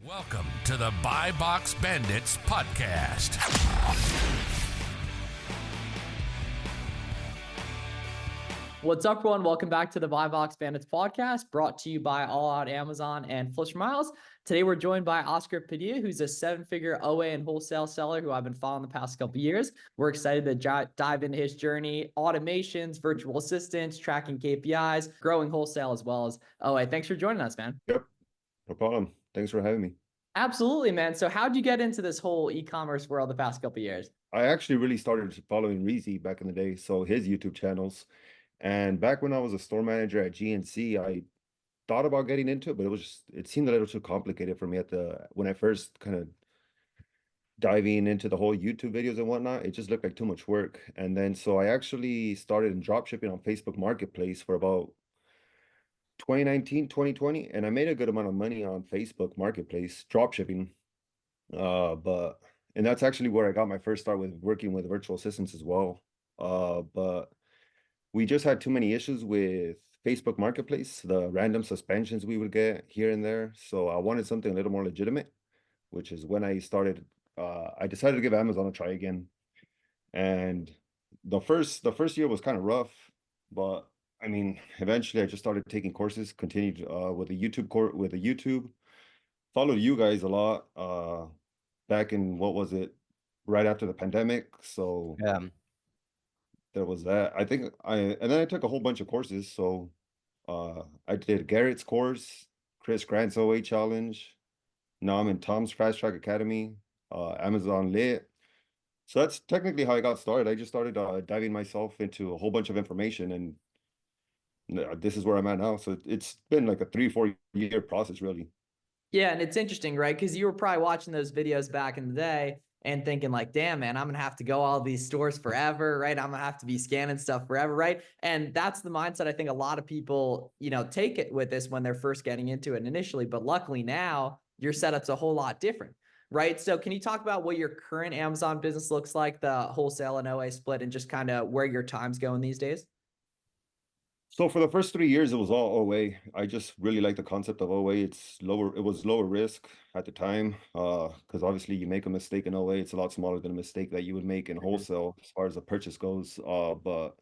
Welcome to the Buy Box Bandits podcast. What's up, everyone? Welcome back to the Buy Box Bandits podcast, brought to you by All Out Amazon and Flips for Miles. Today, we're joined by Oscar Padilla, who's a seven-figure OA and wholesale seller who I've been following the past couple of years. We're excited to dive into his journey, automations, virtual assistants, tracking KPIs, growing wholesale as well as OA. Thanks for joining us, man. Yep, no problem. Thanks for having me. Absolutely, man. So how'd you get into this whole e-commerce world the past couple of years? I actually really started following Reezy back in the day, so his YouTube channels. And back when I was a store manager at GNC, I thought about getting into it, but it seemed a little too complicated for me when I first kind of diving into the whole YouTube videos and whatnot. It just looked like too much work. And then so I actually started in drop shipping on Facebook Marketplace for about 2019, 2020, and I made a good amount of money on Facebook Marketplace drop shipping. And that's actually where I got my first start with working with virtual assistants as well. But we just had too many issues with Facebook Marketplace, the random suspensions we would get here and there. So I wanted something a little more legitimate, which is when I decided to give Amazon a try again. And the first year was kind of rough, but I mean, eventually I just started taking courses, continued with a YouTube, followed you guys a lot back in, right after the pandemic. So Yeah. there was that. And then I took a whole bunch of courses. So I did GARRETT's course, Chris Grant's OA challenge. Now I'm in Tom's Fast Track Academy, Amazon Lit. So that's technically how I got started. I just started diving myself into a whole bunch of information, and this is where I'm at now. So it's been like a 3-4 year process, really. Yeah, and it's interesting, right? Because you were probably watching those videos back in the day and thinking like, damn, man, I'm going to have to go all these stores forever, right? I'm going to have to be scanning stuff forever, right? And that's the mindset I think a lot of people, take it with this when they're first getting into it initially. But luckily now your setup's a whole lot different, right? So can you talk about what your current Amazon business looks like, the wholesale and OA split, and just kind of where your time's going these days? So for the first 3 years, it was all OA. I just really like the concept of OA. It was lower risk at the time, because obviously you make a mistake in OA, it's a lot smaller than a mistake that you would make in wholesale as far as the purchase goes. So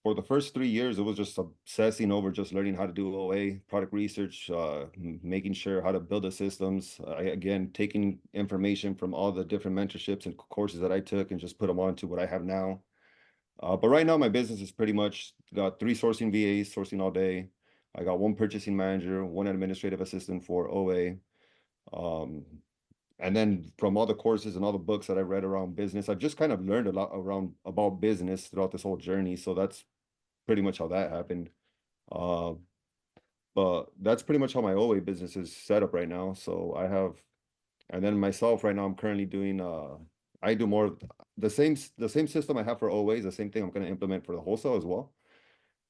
for the first 3 years, it was just obsessing over just learning how to do OA, product research, making sure how to build the systems. Again, taking information from all the different mentorships and courses that I took and just put them onto what I have now. But right now, my business is pretty much got 3 sourcing VAs sourcing all day. I got 1 purchasing manager, 1 administrative assistant for OA. And then from all the courses and all the books that I read around business, I've just kind of learned a lot about business throughout this whole journey. So that's pretty much how that happened. But that's pretty much how my OA business is set up right now. And then myself right now, I'm currently doing, I do more the same system I have for OA is the same thing I'm going to implement for the wholesale as well.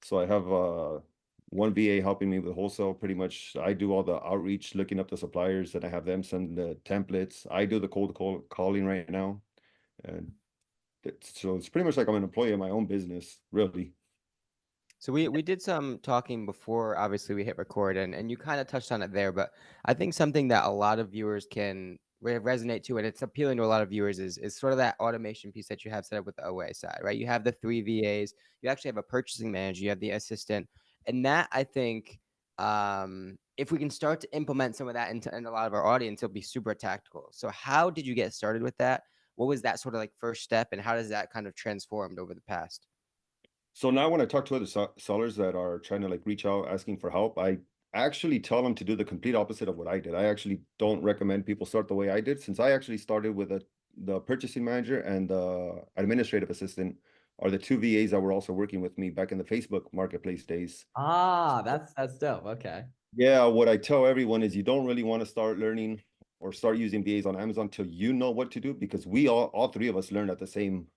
So I have 1 VA helping me with wholesale. Pretty much I do all the outreach, looking up the suppliers, and I have them send the templates. I do the cold calling right now. And so it's pretty much like I'm an employee of my own business, really. So we did some talking before, obviously we hit record, and you kind of touched on it there, but I think something that a lot of viewers can resonate to, and it's appealing to a lot of viewers, is sort of that automation piece that you have set up with the OA side, right? You have the 3 VAs, you actually have a purchasing manager, you have the assistant, and that, I think, if we can start to implement some of that into a lot of our audience, it'll be super tactical. So how did you get started with that? What was that sort of like first step, and how does that kind of transformed over the past? So now when I talk to other sellers that are trying to like reach out asking for help, I actually tell them to do the complete opposite of what I did. I actually don't recommend people start the way I did, since I actually started with the purchasing manager and the administrative assistant are the 2 VAs that were also working with me back in the Facebook Marketplace days. Ah, that's dope. Okay. Yeah, what I tell everyone is you don't really want to start learning or start using VAs on Amazon until you know what to do, because we all 3 of us learned at the same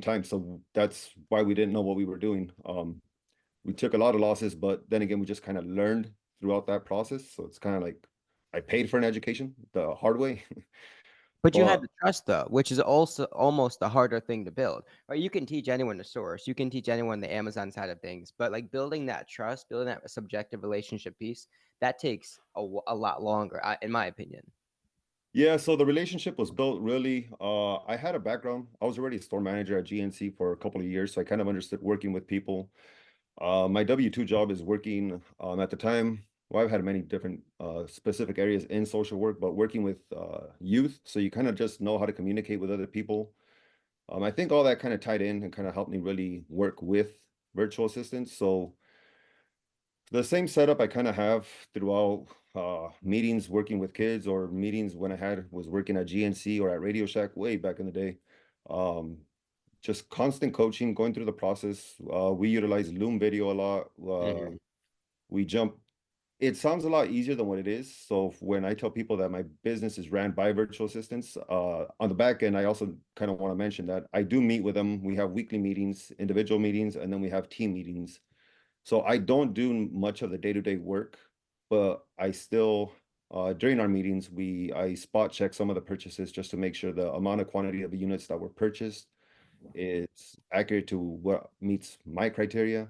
time. So that's why we didn't know what we were doing. We took a lot of losses, but then again, we just kind of learned throughout that process. So it's kind of like I paid for an education the hard way. But you had But the trust though, which is also almost the harder thing to build, right? You can teach anyone to source, you can teach anyone the Amazon side of things, but like building that trust, building that subjective relationship piece, that takes a lot longer, in my opinion. yeah, so the relationship was built really. I had a background. I was already a store manager at GNC for a couple of years, so I kind of understood working with people. My W-2 job is working at the time. Well, I've had many different specific areas in social work, but working with youth, so you kind of just know how to communicate with other people. I think all that kind of tied in and kind of helped me really work with virtual assistants. So the same setup I kind of have throughout meetings working with kids or meetings when I was working at GNC or at Radio Shack way back in the day. Um, just constant coaching, going through the process. We utilize Loom video a lot. Mhm. We jump. It sounds a lot easier than what it is. So when I tell people that my business is ran by virtual assistants, on the back end, I also kind of want to mention that I do meet with them. We have weekly meetings, individual meetings, and then we have team meetings. So I don't do much of the day-to-day work, but I still, during our meetings, I spot check some of the purchases just to make sure the amount of quantity of the units that were purchased is accurate to what meets my criteria.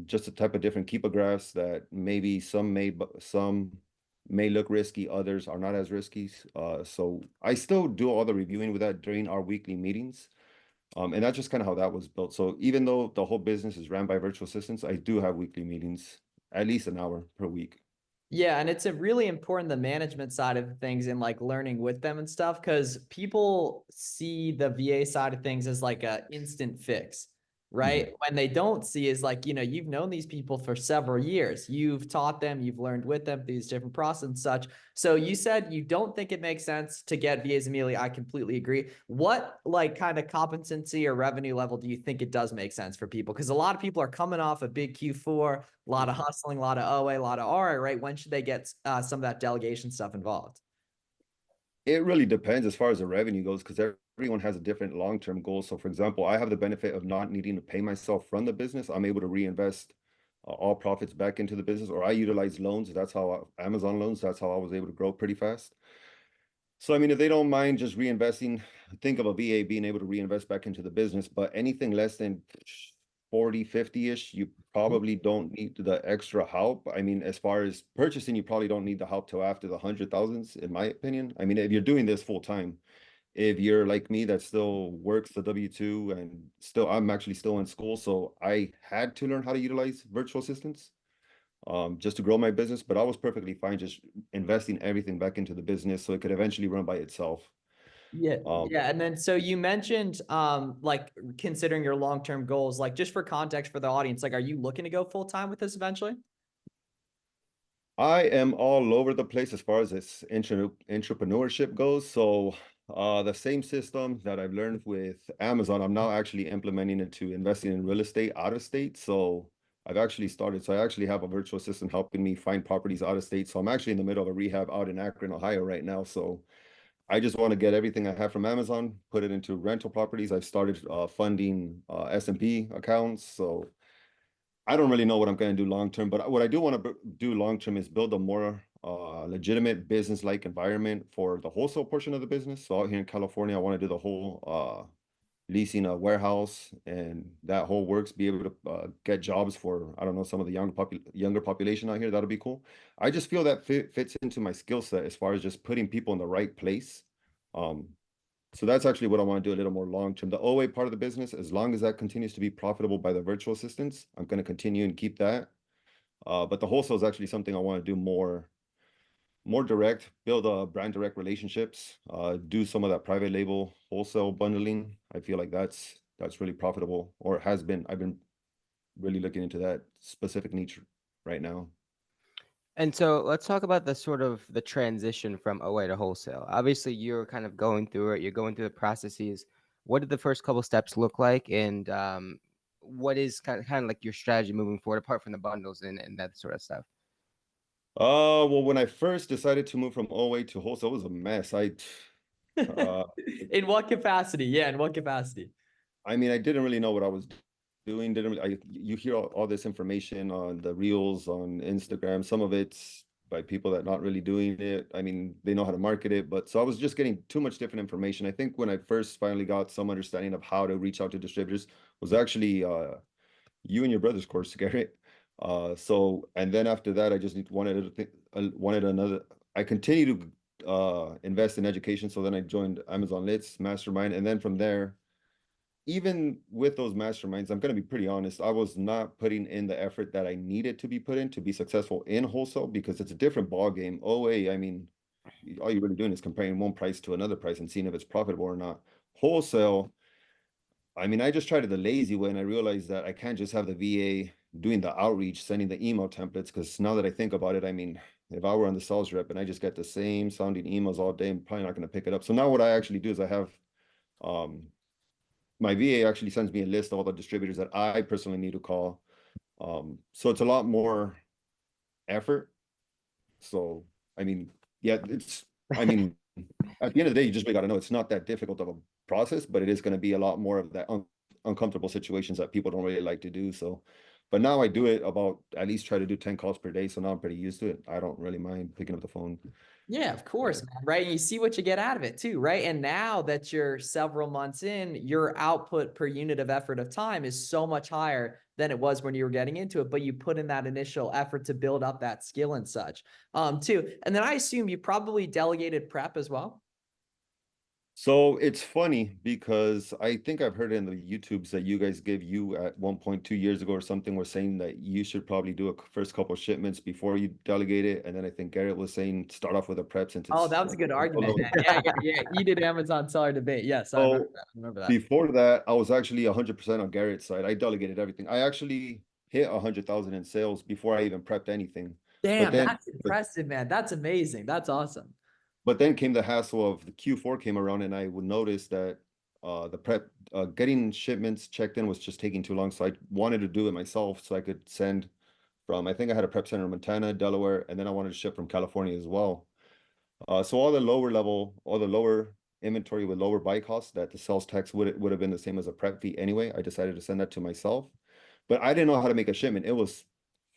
Just a type of different keepographs that maybe some may look risky, others are not as risky. So I still do all the reviewing with that during our weekly meetings. And that's just kind of how that was built. So even though the whole business is ran by virtual assistants, I do have weekly meetings, at least an hour per week. Yeah, and it's a really important the management side of things and like learning with them and stuff because people see the VA side of things as like a instant fix, right? When they don't see is like, you've known these people for several years. You've taught them, you've learned with them these different processes and such. So you said you don't think it makes sense to get VAs immediately. I completely agree. What like kind of competency or revenue level do you think it does make sense for people? Because a lot of people are coming off a big Q4, a lot of hustling, a lot of OA, a lot of RA, right? When should they get some of that delegation stuff involved? It really depends as far as the revenue goes, because everyone has a different long-term goal. So for example, I have the benefit of not needing to pay myself from the business. I'm able to reinvest all profits back into the business, or I utilize loans. That's how Amazon loans, that's how I was able to grow pretty fast. So, I mean, if they don't mind just reinvesting, think of a VA being able to reinvest back into the business, but anything less than 40, 50-ish, you probably don't need the extra help. I mean, as far as purchasing, you probably don't need the help till after the 100,000s, in my opinion. I mean, if you're doing this full time, if you're like me that still works the W-2 and I'm actually still in school, so I had to learn how to utilize virtual assistants just to grow my business, but I was perfectly fine just investing everything back into the business so it could eventually run by itself. Yeah. Um, Yeah. And then so you mentioned like considering your long-term goals, like just for context for the audience, like are you looking to go full-time with this eventually? I am all over the place as far as this entrepreneurship goes. So the same system that I've learned with Amazon, I'm now actually implementing it to investing in real estate out of state. So I've actually started. So I actually have a virtual assistant helping me find properties out of state. So I'm actually in the middle of a rehab out in Akron, Ohio right now. So I just want to get everything I have from Amazon, put it into rental properties. I've started funding S&P accounts. So I don't really know what I'm going to do long term, but what I do want to do long term is build a more legitimate business-like environment for the wholesale portion of the business. So out here in California, I want to do the whole leasing a warehouse and that whole works, be able to get jobs for, I don't know, some of the younger population out here. That'll be cool. I just feel that fits into my skill set as far as just putting people in the right place. Um, so that's actually what I want to do a little more long term. The OA part of the business, as long as that continues to be profitable by the virtual assistants, I'm going to continue and keep that. But the wholesale is actually something I want to do more direct, build brand direct relationships, do some of that private label wholesale bundling. I feel like that's really profitable, or has been. I've been really looking into that specific niche right now. And so let's talk about the sort of the transition from OA to wholesale. Obviously, you're kind of going through it. You're going through the processes. What did the first couple steps look like, and what is kind of like your strategy moving forward, apart from the bundles and that sort of stuff? Well, when I first decided to move from OA to wholesale, it was a mess. Uh, In what capacity? Yeah, in what capacity? I mean, I didn't really know what I was doing. You hear all this information on the reels on Instagram. Some of it's by people that not really doing it. I mean, they know how to market it, but so I was just getting too much different information. I think when I first finally got some understanding of how to reach out to distributors was actually you and your brother's course, Garrett. So and then after that, I just wanted another. I continued to invest in education, so then I joined Amazon Lit's mastermind, and then from there, even with those masterminds, I'm going to be pretty honest, I was not putting in the effort that I needed to be put in to be successful in wholesale, because it's a different ball game. OA, I mean, all you're really doing is comparing one price to another price and seeing if it's profitable or not. Wholesale, I mean, I just tried it the lazy way, and I realized that I can't just have the VA doing the outreach, sending the email templates, because now that I think about it, I mean, if I were on the sales rep and I just get the same sounding emails all day, I'm probably not going to pick it up. So now what I actually do is I have my VA actually sends me a list of all the distributors that I personally need to call. So it's a lot more effort. So, I mean, yeah, I mean, at the end of the day, you just really got to know it's not that difficult of a process, but it is going to be a lot more of that uncomfortable situations that people don't really like to do. So, but now I do it about at least try to do 10 calls per day. So now I'm pretty used to it. I don't really mind picking up the phone. Yeah, of course, man, right? And you see what you get out of it too, right? And now that you're several months in, your output per unit of effort of time is so much higher than it was when you were getting into it, but you put in that initial effort to build up that skill and such, too. And then I assume you probably delegated prep as well. So it's funny because I think I've heard in the YouTubes that you guys gave you at 1.2 years ago or something were saying that you should probably do a first couple shipments before you delegate it. And then I think Garrett was saying start off with a prep since Oh, it's that was a good argument, man. Yeah. He did Amazon seller debate. Yes, I remember So that. I remember that. before that, I was actually 100% on Garrett's side. I delegated everything. I actually hit 100,000 in sales before I even prepped anything. But Damn, then, that's impressive, man. That's amazing. That's awesome. but then came the hassle of the Q4 came around, and I would notice that the prep getting shipments checked in was just taking too long. So I wanted to do it myself so I could send from, I think I had a prep center in Montana, Delaware, and then I wanted to ship from California as well. So all the lower level, all the lower inventory with lower buy costs that the sales tax would have been the same as a prep fee anyway. I decided to send that to myself, but I didn't know how to make a shipment. It was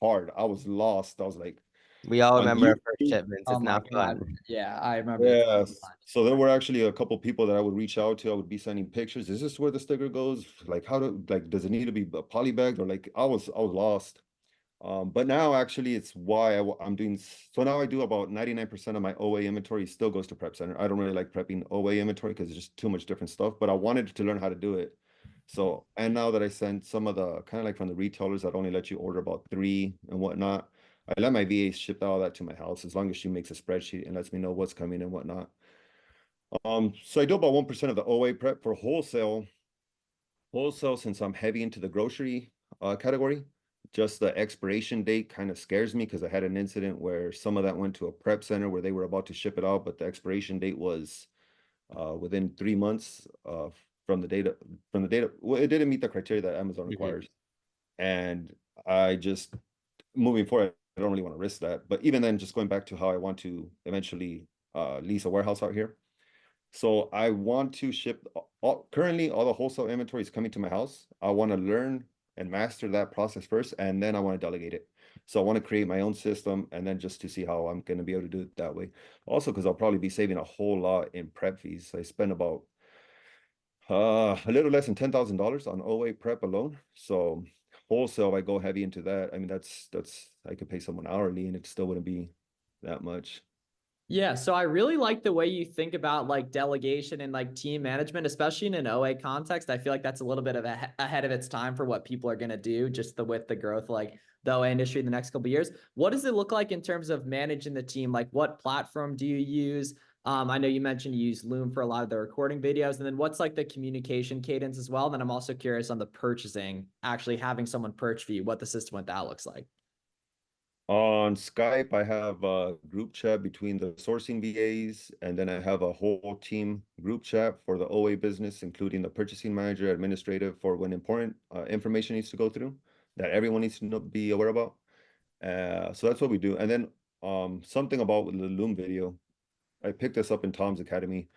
hard. I was lost. I was like, We all on remember our first YouTube. shipments. Oh It's my not God. fun. Yeah, I remember this. Yes. So there were actually a couple people that I would reach out to. I would be sending pictures. Is this where the sticker goes? Like, how do, like, does it need to be polybagged, or like, I was lost. But now actually it's why I'm doing, so now I do about 99% of my OA inventory still goes to Prep Center. I don't really like prepping OA inventory because it's just too much different stuff, but I wanted to learn how to do it. So, and now that I sent some of the kind of like from the retailers that only let you order about 3 and whatnot, I let my VA ship all that to my house as long as she makes a spreadsheet and lets me know what's coming and whatnot. So I do about 1% of the OA prep for wholesale. Wholesale, since I'm heavy into the grocery category, just the expiration date kind of scares me because I had an incident where some of that went to a prep center where they were about to ship it out, but the expiration date was within 3 months from the data well, it didn't meet the criteria that Amazon requires. And I just, moving forward, I don't really want to risk that. But even then, just going back to how I want to eventually lease a warehouse out here. So I want to ship currently all the wholesale inventory is coming to my house. I want to learn and master that process first, and then I want to delegate it. So I want to create my own system and then just to see how I'm going to be able to do it that way. Also, because I'll probably be saving a whole lot in prep fees. I spend about a little less than $10,000 on OA prep alone. So wholesale, I go heavy into that. I mean, that's I could pay someone hourly and it still wouldn't be that much. Yeah, so I really like the way you think about like delegation and like team management, especially in an OA context. I feel like that's a little bit of ahead of its time for what people are going to do, just with the growth like the OA industry in the next couple of years. What does it look like in terms of managing the team? Like, what platform do you use? I know you mentioned you use Loom for a lot of the recording videos, and then what's like the communication cadence as well. And then I'm also curious on the purchasing, actually having someone purchase for you, what the system with that looks like. On Skype, I have a group chat between the sourcing VAs, and then I have a whole team group chat for the OA business, including the purchasing manager, administrative, for when important information needs to go through that everyone needs to be aware about. So that's what we do. And then something about the Loom video, I picked this up in Tom's Academy.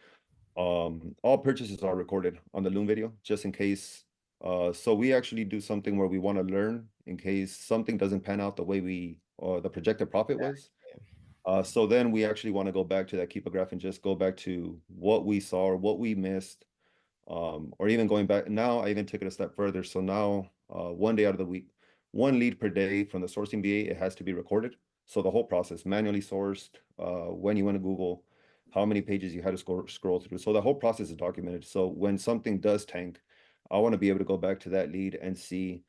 All purchases are recorded on the Loom video, just in case. So we actually do something where we want to learn in case something doesn't pan out the way we or the projected profit was. So then we actually want to go back to that keep a graph and just go back to what we saw or what we missed, or even going back. Now I even took it a step further. So now, one day out of the week, one lead per day from the sourcing BA, it has to be recorded. So the whole process, manually sourced, when you went to Google, how many pages you had to scroll through. So the whole process is documented. So when something does tank, I want to be able to go back to that lead and see,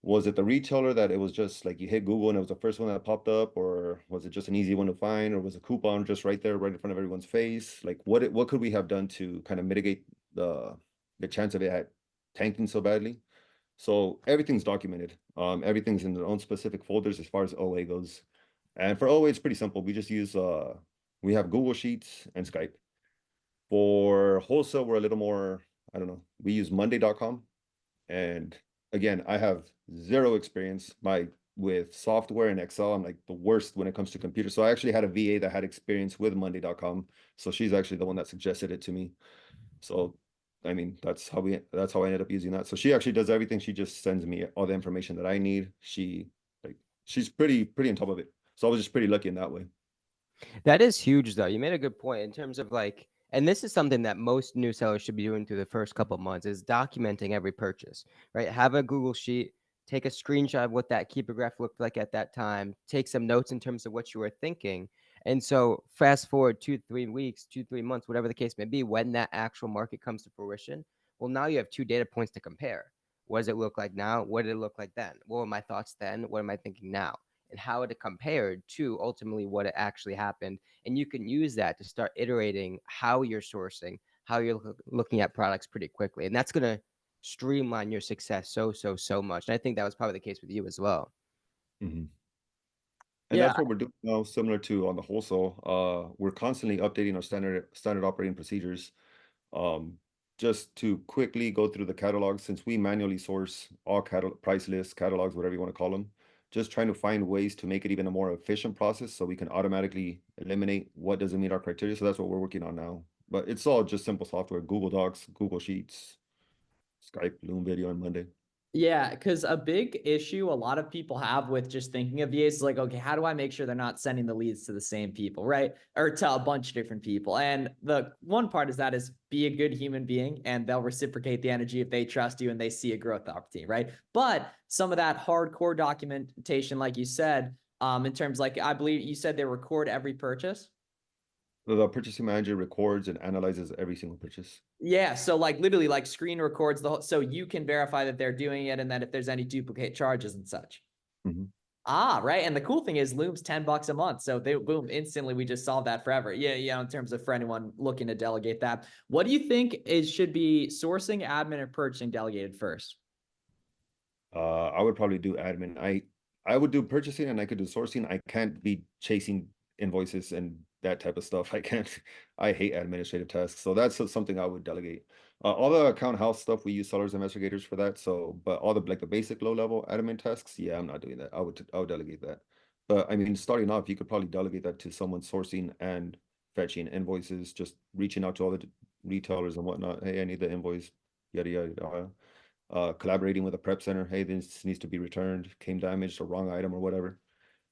was it the retailer that it was just like you hit Google and it was the first one that popped up, or was it just an easy one to find, or was a coupon just right there, right in front of everyone's face? Like what could we have done to kind of mitigate the chance of it at tanking so badly? So everything's documented. Everything's in their own specific folders as far as OA goes. And for OA, it's pretty simple. We just use we have Google Sheets and Skype. For wholesale, we're a little more, I don't know, we use Monday.com. And again, I have zero experience with software and Excel. I'm like the worst when it comes to computers. So I actually had a VA that had experience with Monday.com. So she's actually the one that suggested it to me. So I mean, that's how I ended up using that. So she actually does everything. She just sends me all the information that I need. She's pretty on top of it. So I was just pretty lucky in that way. That is huge, though. You made a good point in terms of like, and this is something that most new sellers should be doing through the first couple of months is documenting every purchase, right? Have a Google Sheet, take a screenshot of what that keeper graph looked like at that time, take some notes in terms of what you were thinking. And so fast forward 2-3 weeks, 2-3 months, whatever the case may be, when that actual market comes to fruition, well, now you have 2 data points to compare. What does it look like now? What did it look like then? What were my thoughts then? What am I thinking now? And how it compared to ultimately what it actually happened. And you can use that to start iterating how you're sourcing, how you're looking at products pretty quickly. And that's going to streamline your success so much. And I think that was probably the case with you as well. And Yeah. that's what we're doing now, similar to on the wholesale. We're constantly updating our standard operating procedures, just to quickly go through the catalog, since we manually source all price lists, catalogs, whatever you want to call them. Just trying to find ways to make it even a more efficient process so we can automatically eliminate what doesn't meet our criteria. So that's what we're working on now. But it's all just simple software: Google Docs, Google Sheets, Skype, Loom Video, and Monday. Yeah, because a big issue a lot of people have with just thinking of VAs is like, okay, how do I make sure they're not sending the leads to the same people, right? Or to a bunch of different people. And the one part is be a good human being and they'll reciprocate the energy if they trust you and they see a growth opportunity, right? But some of that hardcore documentation, like you said, in terms like, I believe you said they record every purchase. The purchasing manager records and analyzes every single purchase. Yeah, so like literally like screen records the whole, so you can verify that they're doing it and that if there's any duplicate charges and such. Mm-hmm. Ah, right. And the cool thing is Loom's $10 a month. So they boom, instantly we just solved that forever. Yeah, in terms of for anyone looking to delegate that. What do you think should be sourcing, admin, or purchasing delegated first? I would probably do admin. I would do purchasing and I could do sourcing. I can't be chasing invoices and that type of stuff. I can't. I hate administrative tasks. So that's something I would delegate. All the account house stuff, we use sellers investigators for that. So, but all the like the basic low level admin tasks, yeah, I'm not doing that. I would delegate that. But I mean, starting off, you could probably delegate that to someone sourcing and fetching invoices, just reaching out to all the retailers and whatnot. Hey, I need the invoice, yada yada yada. Collaborating with a prep center. Hey, this needs to be returned, came damaged or wrong item or whatever.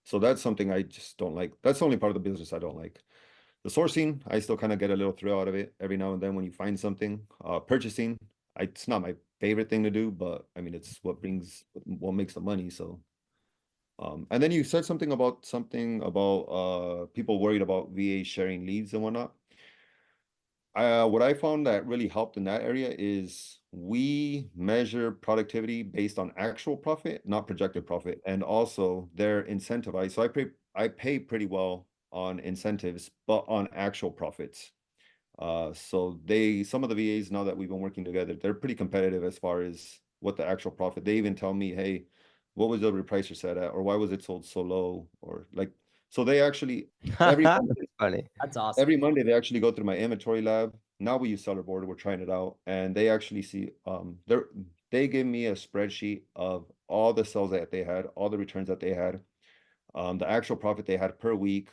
So that's something I just don't like. That's the only part of the business I don't like. The sourcing, I still kind of get a little thrill out of it every now and then when you find something. Purchasing, it's not my favorite thing to do, but I mean, it's what makes the money. So, and then you said something about people worried about VA sharing leads and whatnot. What I found that really helped in that area is we measure productivity based on actual profit, not projected profit, and also they're incentivized. So I pay pretty well on incentives, but on actual profits. So some of the VAs, now that we've been working together, they're pretty competitive as far as what the actual profit. They even tell me, hey, what was the repricer set at, or why was it sold so low, or like. So they actually every That's funny. That's awesome. every Monday they actually go through my inventory lab. Now we use Seller Board. We're trying it out, and they actually see they give me a spreadsheet of all the sales that they had, all the returns that they had, the actual profit they had per week,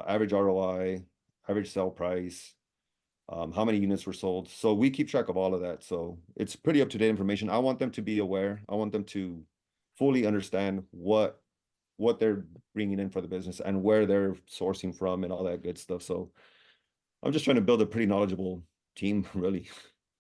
average ROI, average sell price, how many units were sold. So we keep track of all of that. So it's pretty up to date information. I want them to be aware. I want them to fully understand what what they're bringing in for the business and where they're sourcing from and all that good stuff. So I'm just trying to build a pretty knowledgeable team, really.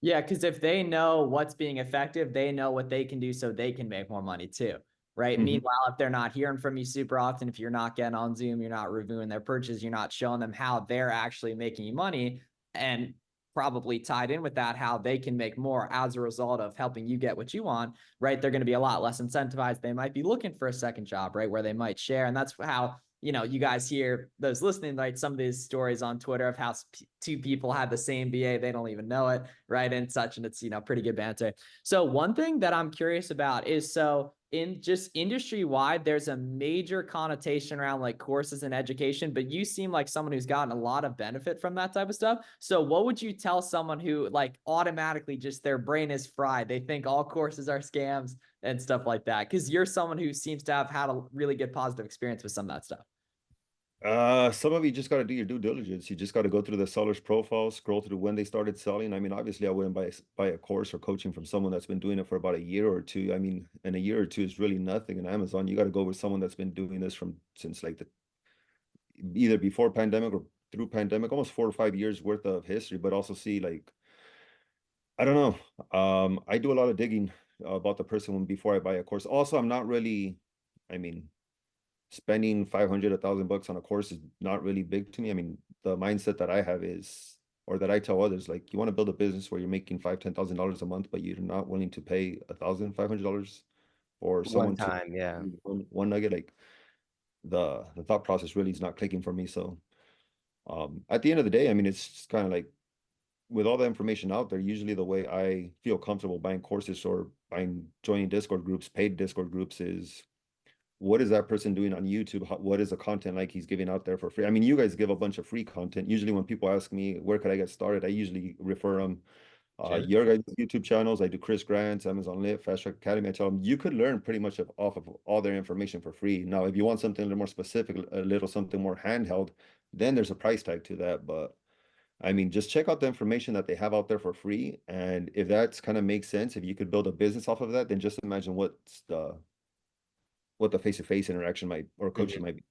Yeah, because if they know what's being effective, they know what they can do so they can make more money too, right? Meanwhile, if they're not hearing from you super often, if you're not getting on Zoom, you're not reviewing their purchase, you're not showing them how they're actually making you money, and probably tied in with that, how they can make more as a result of helping you get what you want, right? They're going to be a lot less incentivized. They might be looking for a second job, right? Where they might share. And that's how, you know, you guys hear those listening, like some of these stories on Twitter of how two people have the same BA, they don't even know it, right? And such, and it's, you know, pretty good banter. So one thing that I'm curious about is, so in just industry wide, there's a major connotation around like courses and education, but you seem like someone who's gotten a lot of benefit from that type of stuff. So what would you tell someone who like automatically just their brain is fried? They think all courses are scams and stuff like that. Cause you're someone who seems to have had a really good positive experience with some of that stuff. Some of you just got to do your due diligence. You just got to go through the seller's profile, scroll through when they started selling. I mean, obviously, I wouldn't buy a course or coaching from someone that's been doing it for about a year or two. I mean, and a year or two is really nothing in Amazon. You got to go with someone that's been doing this since like either before pandemic or through pandemic, almost 4 or 5 years worth of history, but also see like, I don't know. I do a lot of digging about the person before I buy a course. Also, I'm not really, I mean, spending 500, $1,000 on a course is not really big to me. I mean, the mindset that I have is, or that I tell others, like, you want to build a business where you're making $5,000, $10,000 a month, but you're not willing to pay $1,500 for someone One time, yeah. to one nugget. Like the thought process really is not clicking for me. So at the end of the day, I mean, it's just kind of like, with all the information out there, usually the way I feel comfortable buying courses or joining Discord groups, paid Discord groups, is what is that person doing on YouTube? What is the content like he's giving out there for free? I mean, you guys give a bunch of free content. Usually when people ask me, where could I get started? I usually refer them, your guys' YouTube channels. I do Chris Grant's, Amazon Lit, Fast Track Academy. I tell them, you could learn pretty much off of all their information for free. Now, if you want something a little more specific, a little something more handheld, then there's a price tag to that. But I mean, just check out the information that they have out there for free. And if that's kind of makes sense, if you could build a business off of that, then just imagine what the face-to-face interaction might, or coaching might be.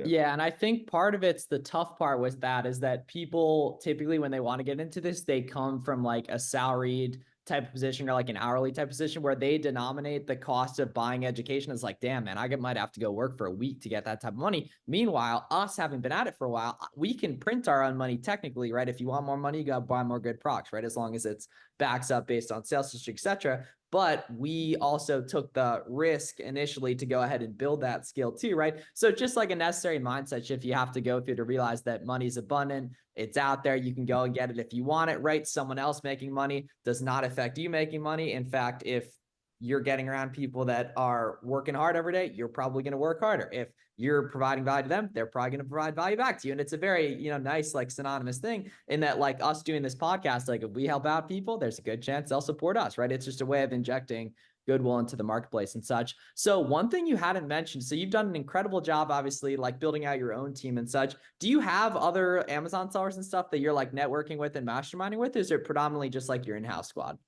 Yeah, and I think part of it's the tough part with that is that people typically, when they want to get into this, they come from like a salaried type of position or like an hourly type position where they denominate the cost of buying education as like, damn, man, might have to go work for a week to get that type of money. Meanwhile, us having been at it for a while, we can print our own money technically, right? If you want more money, you got to buy more good products, right? As long as it's backs up based on sales history, etc. But we also took the risk initially to go ahead and build that skill too, right? So just like a necessary mindset shift you have to go through to realize that money's abundant. It's out there. You can go and get it if you want it, right? Someone else making money does not affect you making money. In fact, if you're getting around people that are working hard every day, you're probably going to work harder. If you're providing value to them, they're probably going to provide value back to you. And it's a very, nice, like synonymous thing in that, like us doing this podcast, like if we help out people, there's a good chance they'll support us, right? It's just a way of injecting goodwill into the marketplace and such. So one thing you hadn't mentioned, so you've done an incredible job, obviously, like building out your own team and such. Do you have other Amazon sellers and stuff that you're like networking with and masterminding with? Or is it predominantly just like your in-house squad?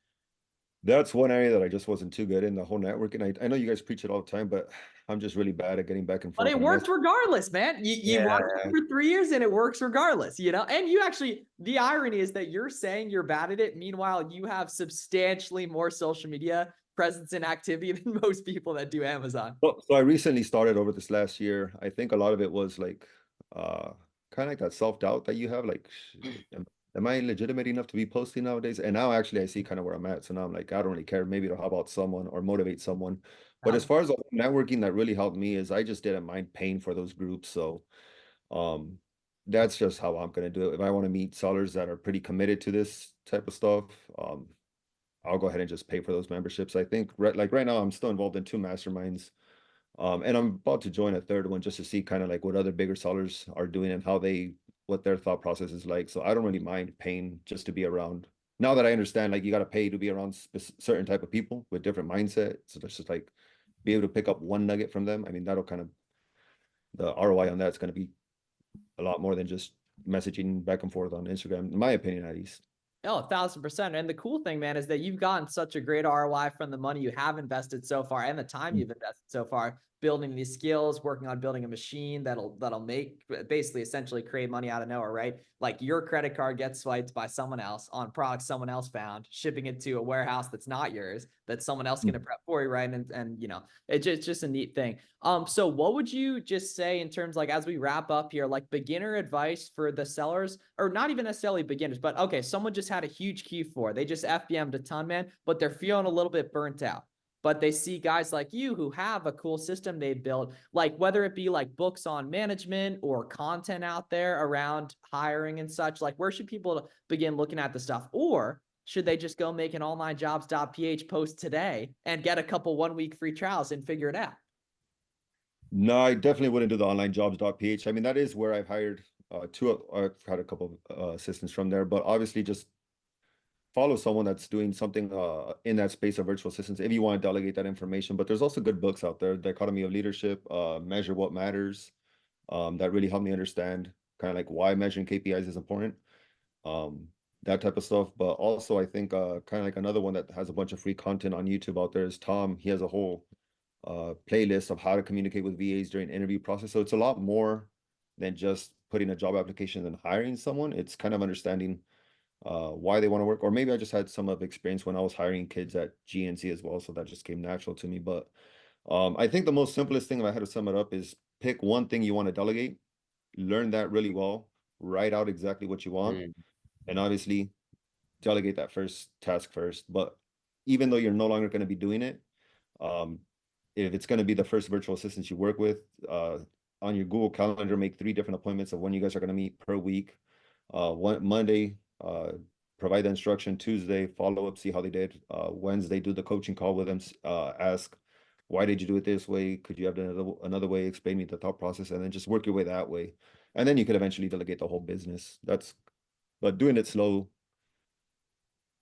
That's one area that I just wasn't too good in, the whole networking. I know you guys preach it all the time, but I'm just really bad at getting back and But forth. it worked regardless, man. You watched it for 3 years and it works regardless, And you actually, the irony is that you're saying you're bad at it. Meanwhile, you have substantially more social media presence and activity than most people that do Amazon. Well, so I recently started over this last year. I think a lot of it was like, kind of like that self-doubt that you have, like, am I legitimate enough to be posting nowadays? And now actually I see kind of where I'm at. So now I'm like, I don't really care. Maybe it'll help out someone or motivate someone. But as far as the networking that really helped me is I just didn't mind paying for those groups. So that's just how I'm going to do it. If I want to meet sellers that are pretty committed to this type of stuff, I'll go ahead and just pay for those memberships. I think right now I'm still involved in 2 masterminds. And I'm about to join a third one just to see kind of like what other bigger sellers are doing and what their thought process is like. So I don't really mind paying just to be around. Now that I understand, like, you got to pay to be around certain type of people with different mindset. So that's just like be able to pick up one nugget from them. I mean, that'll kind of, the ROI on that's going to be a lot more than just messaging back and forth on Instagram, in my opinion, at least. Oh, 1,000%. And the cool thing, man, is that you've gotten such a great ROI from the money you have invested so far and the time you've invested so far building these skills, working on building a machine that'll make basically essentially create money out of nowhere, right? Like your credit card gets swiped by someone else on products someone else found, shipping it to a warehouse that's not yours, that someone else going to prep for you, right? And you know, it's just a neat thing. So what would you just say in terms, like, as we wrap up here, like beginner advice for the sellers, or not even necessarily beginners, but okay, someone just had a huge Q4, they just FBM'd a ton, man, but they're feeling a little bit burnt out. But they see guys like you who have a cool system they built, like whether it be like books on management or content out there around hiring and such, like where should people begin looking at the stuff? Or should they just go make an onlinejobs.ph post today and get a couple 1 week free trials and figure it out? No, I definitely wouldn't do the onlinejobs.ph. I mean, that is where I've hired I've had a couple of assistants from there, but obviously just follow someone that's doing something in that space of virtual assistants if you want to delegate that information. But there's also good books out there, The Economy of Leadership, Measure What Matters, that really helped me understand kind of like why measuring KPIs is important, that type of stuff. But also I think kind of like another one that has a bunch of free content on YouTube out there is Tom. He has a whole playlist of how to communicate with VAs during interview process. So it's a lot more than just putting a job application and hiring someone. It's kind of understanding why they want to work, or maybe I just had some of experience when I was hiring kids at GNC as well, so that just came natural to me. But I think the most simplest thing, if I had to sum it up, is pick one thing you want to delegate, learn that really well, write out exactly what you want, and obviously delegate that first task first. But even though you're no longer going to be doing it, if it's going to be the first virtual assistant you work with, on your Google Calendar, make 3 different appointments of when you guys are going to meet per week. One Monday, provide the instruction. Tuesday, follow up, see how they did. Wednesday, do the coaching call with them. Ask, why did you do it this way? Could you have done another way? Explain me the thought process, and then just work your way that way. And then you could eventually delegate the whole business. But doing it slow,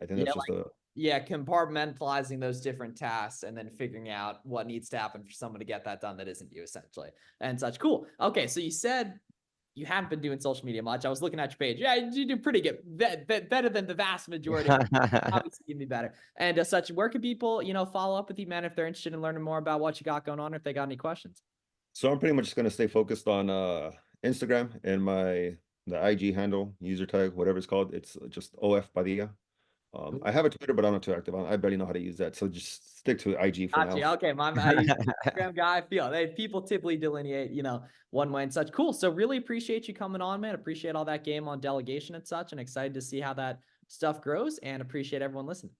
I think that's just compartmentalizing those different tasks and then figuring out what needs to happen for someone to get that done that isn't you, essentially, and such. Cool. Okay, so you said you hadn't been doing social media much. I was looking at your page. Yeah, you do pretty good. Better than the vast majority. Obviously, you can be better. And such, where can people, follow up with you, man, if they're interested in learning more about what you got going on, or if they got any questions? So I'm pretty much just going to stay focused on Instagram and the IG handle, user tag, whatever it's called. It's just OF Padilla. I have a Twitter, but I'm not too active on. I barely know how to use that, so just stick to IG for now. Okay, I use Instagram guy. I feel people typically delineate, one way and such. Cool. So really appreciate you coming on, man. Appreciate all that game on delegation and such, and excited to see how that stuff grows. And appreciate everyone listening.